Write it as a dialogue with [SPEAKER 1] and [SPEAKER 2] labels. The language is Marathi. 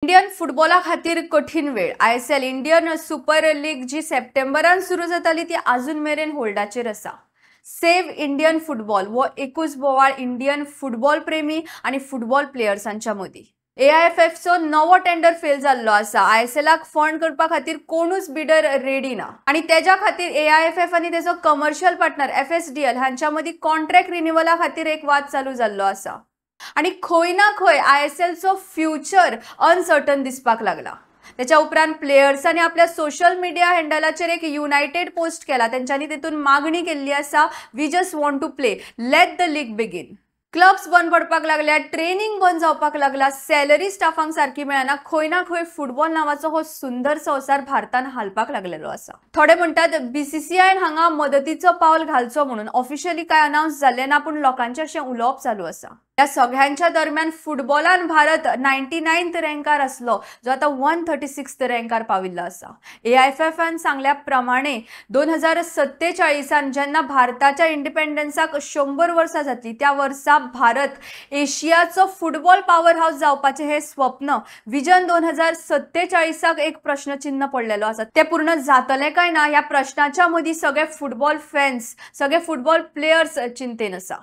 [SPEAKER 1] इंडियन फुटबॉला खातीर कठीण वेळ। ISL इंडियन सुपर लीग जी सप्टेंबरान सुरू जाताली ती अजून मेरेन होल्डाचेर आसा। सेव्ह इंडियन फुटबॉल वो एकूच बोवाळ इंडियन फुटबॉल प्रेमी आणि फुटबॉल प्लेयर्सांच्या मदीं। AIFFचो नवो टेंडर फेल जाल्लो आसा। ISLाक फंड करपा खातीर कोणूच बिडर रेडी ना आणि तेज्या खातीर AIFF आणि तेजो कमर्शियल पार्टनर FSDL हांच्या मदीं कॉन्ट्रॅक्ट रिन्यूवला खातीर एक वाद चालू जाल्लो आसा आणि खंय ना खंय ISLचो फ्युचर अनसर्टन दिसपाक लागला। त्याच्या उपरांत प्लेयर्सांनी आपल्या सोशल मीडिया हँडलाचेर एक युनायटेड पोस्ट केला। त्यांच्यानी तेतून मागणी केल्ली आसा, we just want to play, let the league begin. Clubs बंद पडपाक लागल्या, ट्रेनिंग बंद जावपाक लागला, सॅलरी स्टाफांक सारखी मेळना, खंय ना खंय फुटबॉल नावाचो हो सुंदर संवसार भारतान हालपाक लागलेलो आसा। थोडे म्हणतात BCCI हांगा मदतीचो पावल घालचो म्हणून ऑफिशियली काय अनाउन्स जाल्ले ना, पण लोकांचे अशें उलोवप चालू आसा। या सगळ्यांच्या दरम्यान फुटबॉलान भारत 99th रँकार असलो, जो आता 136th रँकार पाविल्लो आसा। AIFFन सांगल्या प्रमाणे 2047 जेन्ना भारताच्या इंडिपेंडन्साक 100 वर्सां जातली, त्या वर्सा भारत एशियाचो फुटबॉल पॉवर हाऊस जावपाचे हे स्वप्न विजन 2047 एक प्रश्नचिन्ह पडलेलो आसा। ते पूर्ण जातले काय ना, या प्रश्नाच्या मदीं सगळे फुटबॉल फॅन्स, सगळे फुटबॉल प्लेयर्स चिंतेन आसा।